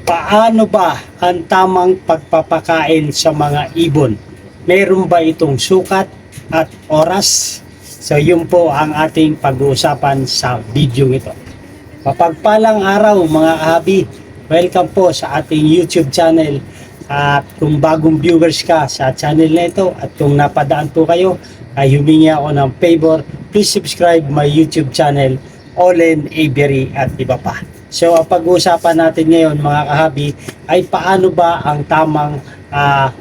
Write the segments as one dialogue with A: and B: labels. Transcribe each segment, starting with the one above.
A: Paano ba ang tamang pagpapakain sa mga ibon? Meron ba itong sukat at oras? So yun po ang ating pag-uusapan sa video ito. Mapagpalang araw mga kahabi, welcome po sa ating YouTube channel. At kung bagong viewers ka sa channel na ito at kung napadaan po kayo, ay humingi ako ng favor, please subscribe my YouTube channel, Olen Avery at iba pa. So ang pag-uusapan natin ngayon mga kahabi ay paano ba ang tamang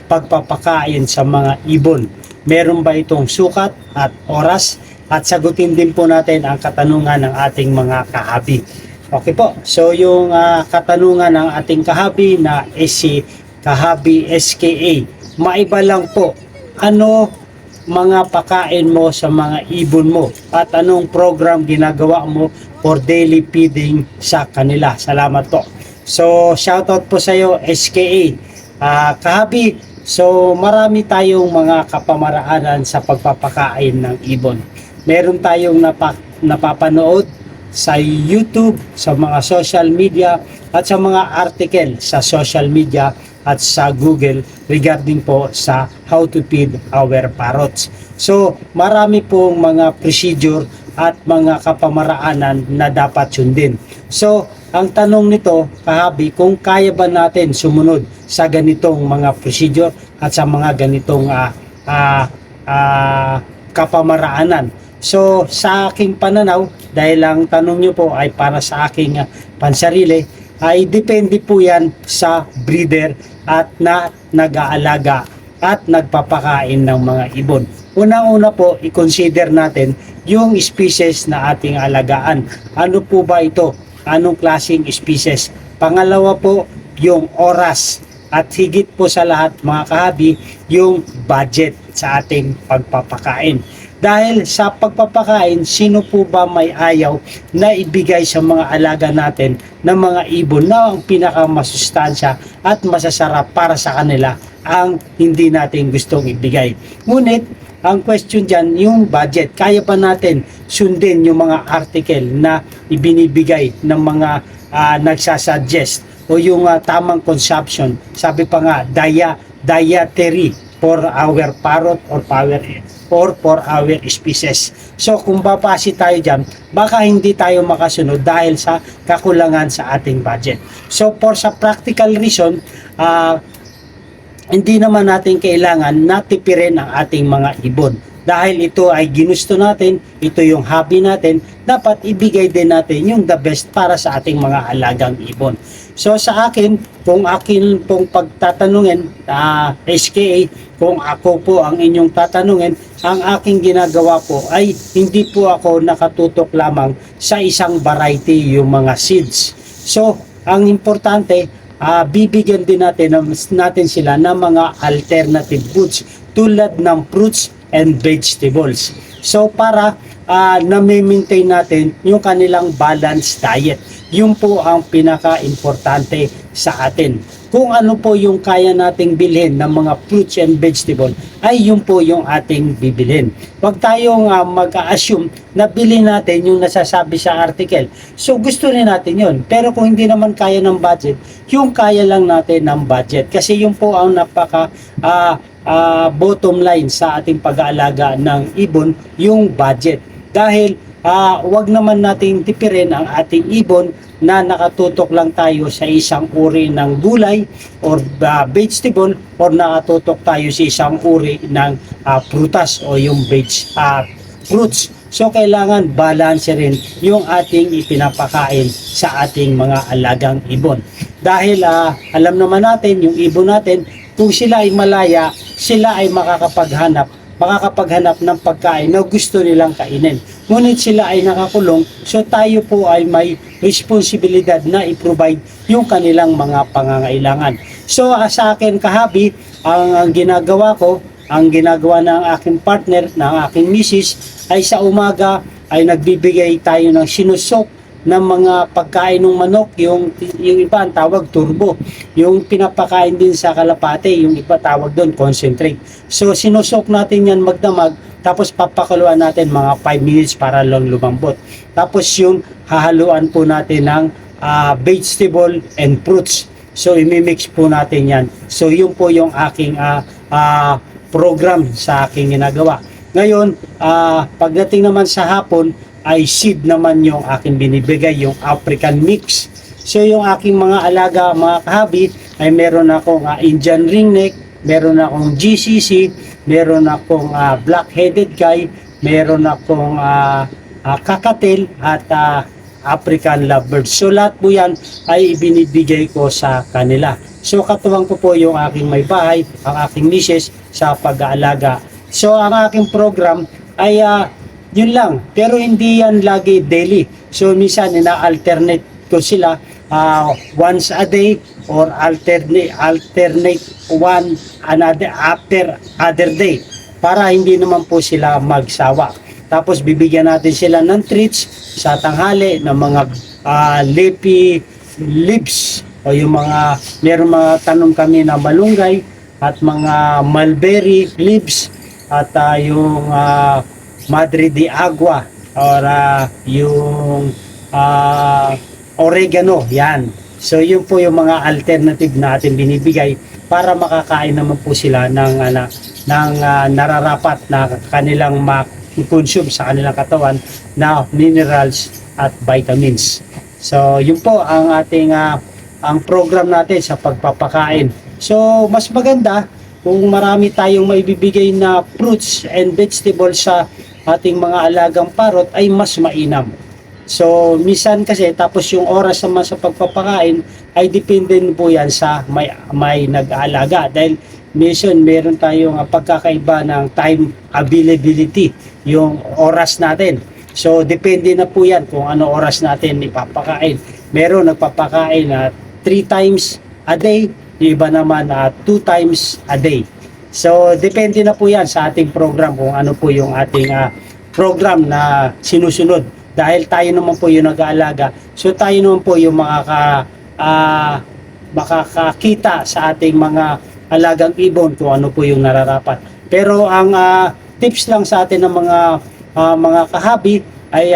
A: pagpapakain sa mga ibon. Meron ba itong sukat at oras? At sagutin din po natin ang katanungan ng ating mga kahabi. Okay po, so yung katanungan ng ating kahabi na si Kahabi SKA. Maiba lang po, ano mga pakain mo sa mga ibon mo at anong program ginagawa mo for daily feeding sa kanila. Salamat po. So shoutout po sa iyo SKA. Kahabi, so marami tayong mga kapamaraanan sa pagpapakain ng ibon. Meron tayong napapanood sa YouTube, sa mga social media at sa mga article sa social media at sa Google regarding po sa how to feed our parrots. So marami pong mga procedure at mga kapamaraanan na dapat sundin. So ang tanong nito, kahabi, kung kaya ba natin sumunod sa ganitong mga procedure at sa mga ganitong kapamaraanan. So sa aking pananaw, dahil ang tanong nyo po ay para sa aking pansarili, ay depende po yan sa breeder at na nag-aalaga at nagpapakain ng mga ibon. Unang-una po, i-consider natin yung species na ating alagaan. Ano po ba ito? Anong klaseng species? Pangalawa po, yung oras. At higit po sa lahat mga kahabi, yung budget sa ating pagpapakain. Dahil sa pagpapakain, sino po ba may ayaw na ibigay sa mga alaga natin ng mga ibon na ang pinakamasustansya at masasarap para sa kanila ang hindi natin gustong ibigay. Ngunit, ang question dyan, yung budget. Kaya pa natin sundin yung mga article na ibinibigay ng mga nagsasuggest o yung tamang consumption. Sabi pa nga, dietary for our parrot or for our species. So kung babase tayo dyan, baka hindi tayo makasunod dahil sa kakulangan sa ating budget. So for sa practical reason, hindi naman natin kailangan natipirin ang ating mga ibon. Dahil ito ay ginusto natin, ito yung hobby natin, dapat ibigay din natin yung the best para sa ating mga alagang ibon. So sa akin, kung akin pong pagtatanungin, SKA, kung ako po ang inyong tatanungin, ang aking ginagawa po ay hindi po ako nakatutok lamang sa isang variety yung mga seeds. So ang importante, bibigyan din natin sila ng mga alternative foods tulad ng fruits and vegetables. So para na-maintain natin yung kanilang balanced diet. Yun po ang pinaka-importante sa atin. Kung ano po yung kaya nating bilhin ng mga fruits and vegetable, ay yun po yung ating bibilhin. Huwag tayong mag-assume na bilhin natin yung nasasabi sa article. So gusto rin natin yun. Pero kung hindi naman kaya ng budget, yung kaya lang natin ng budget. Kasi yun po ang napaka bottom line sa ating pag-aalaga ng ibon, yung budget. Dahil wag naman nating tipirin ang ating ibon na nakatutok lang tayo sa isang uri ng gulay or vegetable or nakatutok tayo sa isang uri ng prutas o yung fruits. So kailangan balance rin yung ating ipinapakain sa ating mga alagang ibon. Dahil alam naman natin yung ibon natin, kung sila ay malaya, sila ay makakapaghanap ng pagkain na gusto nilang kainin. Ngunit sila ay nakakulong, so tayo po ay may responsibilidad na i-provide yung kanilang mga pangangailangan. So sa akin kahabi, ang ginagawa ko, ang ginagawa ng aking partner, ng aking misis, ay sa umaga ay nagbibigay tayo ng sinusok ng mga pagkain ng manok, yung iba ang tawag turbo, yung pinapakain din sa kalapate, yung iba tawag doon concentrate. So sinusok natin yan magdamag, tapos papakuluan natin mga 5 minutes para lang lumambot. Tapos yung hahaluan po natin ng vegetable and fruits. So imimix po natin yan. So yun po yung aking program sa aking ginagawa. Ngayon, pagdating naman sa hapon, ay seed naman yung aking binibigay, yung African mix. So yung aking mga alaga, mga kahabi, ay meron akong Indian ringneck, meron akong GCC, meron akong black-headed guy, meron akong kakatil at African lovebird. So lahat po yan ay ibinibigay ko sa kanila. So katuwang ko po yung aking may bahay, ang aking misis sa pag-aalaga. So ang aking program ay yun lang, pero hindi yan lagi daily. So minsan ina-alternate ko sila once a day or alternate one another after other day para hindi naman po sila magsawa. Tapos bibigyan natin sila ng treats sa tanghali ng mga leafy leaves o yung mga meron mga tanom kami na malunggay at mga mulberry leaves at yung Madre de Agua or yung oregano, yan. So yun po yung mga alternative natin binibigay para makakain naman po sila ng nararapat na kanilang consume sa kanilang katawan na minerals at vitamins. So yun po ang ating ang program natin sa pagpapakain. So mas maganda kung marami tayong maibibigay na fruits and vegetables sa ating mga alagang parot ay mas mainam. So minsan kasi tapos yung oras naman sa pagpapakain ay depende po yan sa may nag-aalaga dahil minsan meron tayong pagkakaiba ng time availability, yung oras natin. So depende na po yan kung ano oras natin ipapakain. Meron nagpapakain 3 times a day, yung iba naman 2 times a day. So depende na po yan sa ating program kung ano po yung ating program na sinusunod. Dahil tayo naman po yung nag-aalaga, so tayo naman po yung makakakita sa ating mga alagang ibon kung ano po yung nararapat. Pero ang tips lang sa atin ng mga kahabi ay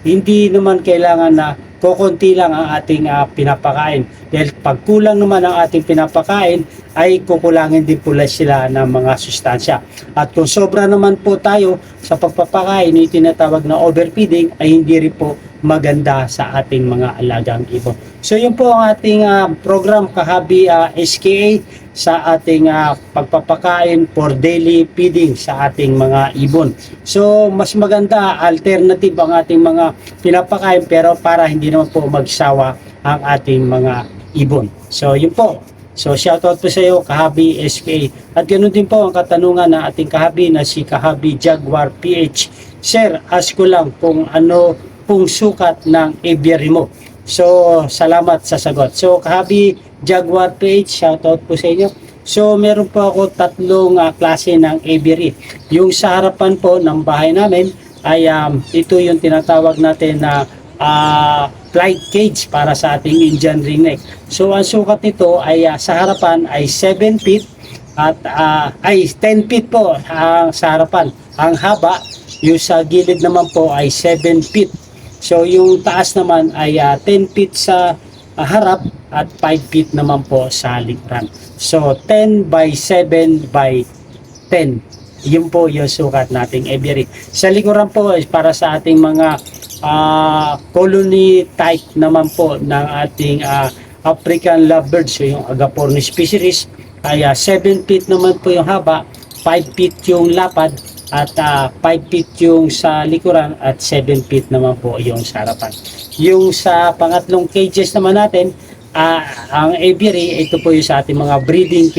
A: hindi naman kailangan na kukunti lang ang ating pinapakain. Dahil pag kulang naman ang ating pinapakain ay kukulangin din po sila ng mga sustansya. At kung sobra naman po tayo sa pagpapakain, yung tinatawag na overfeeding ay hindi rin po maganda sa ating mga alagang ibon. So yun po ang ating program Kahabi SKA sa ating pagpapakain for daily feeding sa ating mga ibon. So mas maganda alternative ang ating mga pinapakain pero para hindi naman po magsawa ang ating mga ibon. So yun po. So shoutout po sa iyo Kahabi SKA. At ganoon din po ang katanungan ng ating kahabi na si Kahabi Jaguar PH. Sir, ask ko lang kung ano pong sukat ng aviary mo. So, salamat sa sagot. So, Kahabi Jaguar PH, shoutout po sa inyo. So, meron po ako 3 klase ng aviary. Yung sa harapan po ng bahay namin ay ito yung tinatawag natin na flight cage para sa ating Indian ringneck. So, ang sukat nito ay sa harapan ay 7 feet at ay 10 feet po sa harapan. Ang haba, yung sa gilid naman po ay 7 feet. So yung taas naman ay 10 feet sa harap at 5 feet naman po sa likuran. So 10 by 7 by 10. Yun po yung sukat nating aviary. Sa likuran po is para sa ating mga colony type naman po ng ating African lovebirds. So yung Agapornis species ay 7 feet naman po yung haba, 5 feet yung lapad at 5 feet yung sa likuran at 7 feet naman po yung sa harapan. Yung sa pangatlong cages naman natin, ang aviary, ito po yung sa ating mga breeding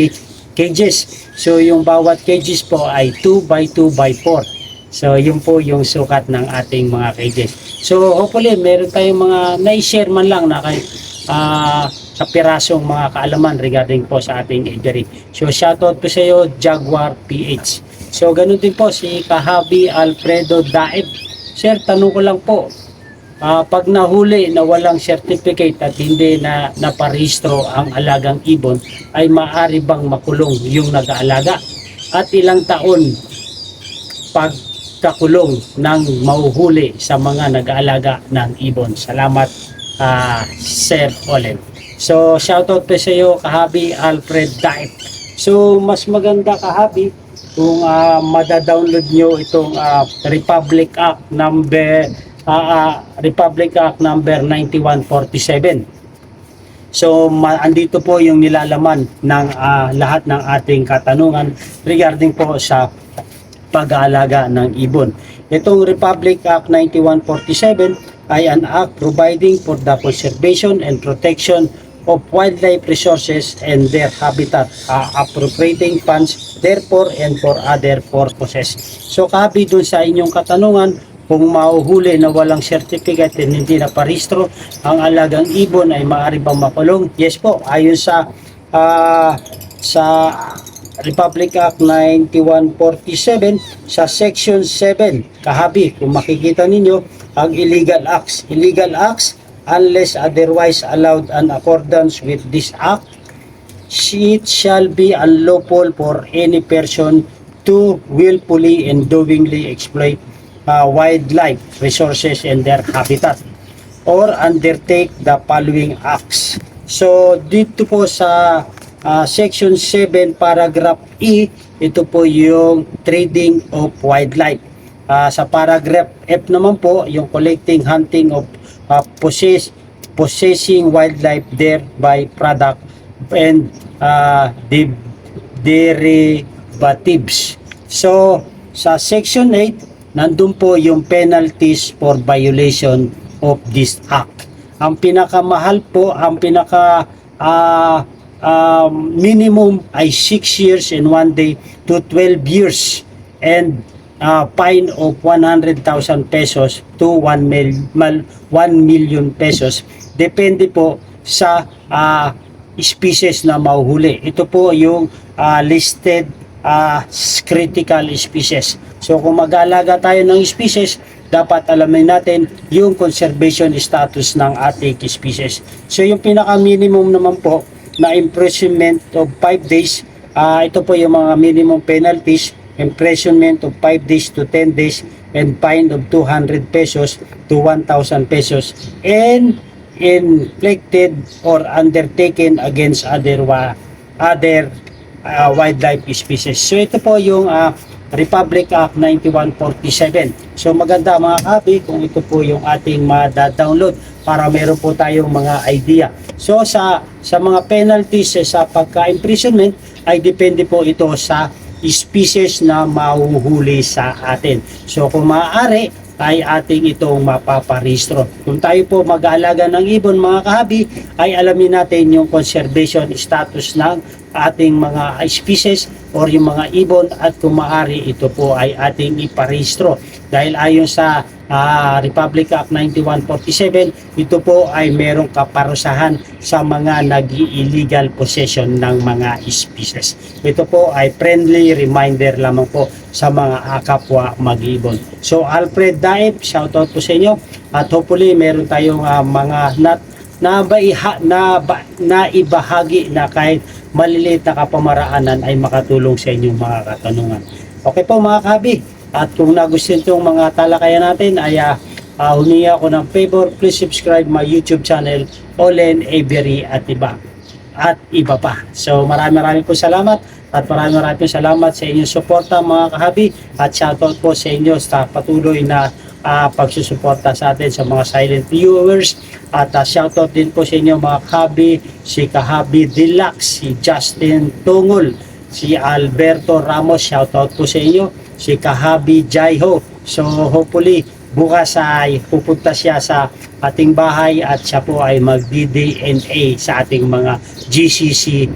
A: cages. So yung bawat cages po ay 2 by 2 by 4. So yun po yung sukat ng ating mga cages. So hopefully meron tayong mga na-share man lang na kahit kapirasong mga kaalaman regarding po sa ating aviary. So shoutout po sa iyo Jaguar PH. So ganun din po si Kahabi Alfredo Daib. Sir, tanong ko lang po, pag nahuli na walang certificate at hindi na naparehistro ang alagang ibon, ay maaari bang makulong yung nag-aalaga? At ilang taon pagkakulong ng mahuhuli sa mga nag-aalaga ng ibon? Salamat, Sir Olen. So shoutout po sa iyo, Kahabi Alfred Daip. So mas maganda, Kahabi, kung mada-download nyo itong Republic Act number 9147. So andito po yung nilalaman ng lahat ng ating katanungan regarding po sa pag-aalaga ng ibon. Itong Republic Act 9147 ay an act providing for the conservation and protection of wildlife resources and their habitat, appropriating funds therefore and for other purposes. So Kahabi, dun sa inyong katanungan, kung mahuhuli na walang certificate at hindi na parehistro ang alagang ibon ay maaari bang makulong? Yes po, ayon sa Republic Act 9147 sa Section 7, Kahabi, kung makikita ninyo, ang illegal acts unless otherwise allowed in accordance with this act, it shall be unlawful for any person to willfully and knowingly exploit wildlife resources and their habitat or undertake the following acts. So dito po sa Section 7 paragraph E, ito po yung trading of wildlife. Sa paragraph F naman po, yung collecting, hunting of possessing wildlife, thereby product and derivatives. So sa Section 8, nandun po yung penalties for violation of this act. Ang pinakamahal po, ang minimum ay 6 years and 1 day to 12 years and fine of 100,000 pesos to 1 million pesos. Depende po sa species na mahuhuli. Ito po yung listed critical species. So kung mag-aalaga tayo ng species, dapat alamin natin yung conservation status ng ating species. So yung pinaka-minimum naman po na imprisonment of 5 days, ito po yung mga minimum penalties: imprisonment of 5 days to 10 days and fine of 200 pesos to 1,000 pesos and inflicted or undertaken against other wildlife species. So ito po yung Republic Act 9147. So maganda mga Kahabi kung ito po yung ating mada-download para meron po tayong mga idea. So sa mga penalties sa pagka-imprisonment ay depende po ito sa species na mahuhuli sa atin. So kung maaari ay ating itong mapaparehistro. Kung tayo po mag-aalaga ng ibon mga Kahabi, ay alamin natin yung conservation status ng ating mga species or yung mga ibon, at kung maaari ito po ay ating iparehistro. Dahil ayon sa Republic Act 9147, ito po ay merong kaparusahan sa mga nag-illegal possession ng mga species. Ito po ay friendly reminder lamang po sa mga kapwa mag-ibon. So Alfred Daip, shoutout po sa inyo, at hopefully meron tayong mga naibahagi na kahit maliliit na kapamaraanan ay makatulong sa inyong mga katanungan. Okay po mga Kahabi, at kung nagustuhan itong mga talakayan natin ay humingi ako ng favor, please subscribe my YouTube channel, Olen Avery at iba pa. So maraming po salamat, at maraming po salamat sa inyong suporta mga Kahabi, at shoutout po sa inyo sa patuloy na pagsusuporta sa atin sa mga silent viewers, at shoutout din po sa inyo mga Kahabi, si Kahabi Deluxe, si Justin Tungol, si Alberto Ramos, shoutout po sa inyo, si Kahabi Jaiho. So hopefully bukas ay pupunta siya sa ating bahay at siya po ay mag-DNA sa ating mga GCC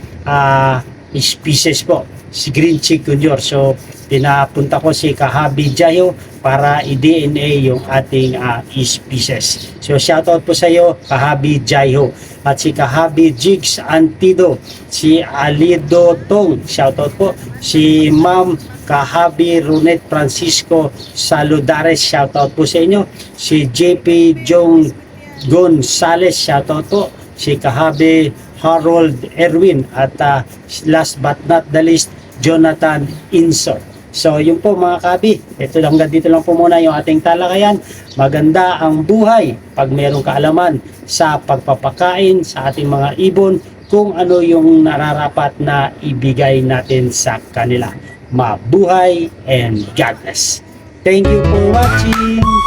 A: species po, si Green Chick Junior. So pinapunta ko si Kahabi Jaiho para i-DNA yung ating species. So shoutout po sa iyo Kahabi Jaiho, at si Kahabi Jigs Antido, si Alido Tong, shoutout po, si Ma'am Kahabi Runet Francisco Saludares, shoutout po sa inyo, si JP Jong Gonzales, shoutout po, si Kahabi Harold Erwin, at last but not the least, Jonathan Inso. So yun po mga kabi, ito lang, dito lang po muna yung ating talakayan. Maganda ang buhay pag mayroong kaalaman sa pagpapakain sa ating mga ibon, kung ano yung nararapat na ibigay natin sa kanila. Mabuhay and God bless. Thank you for watching.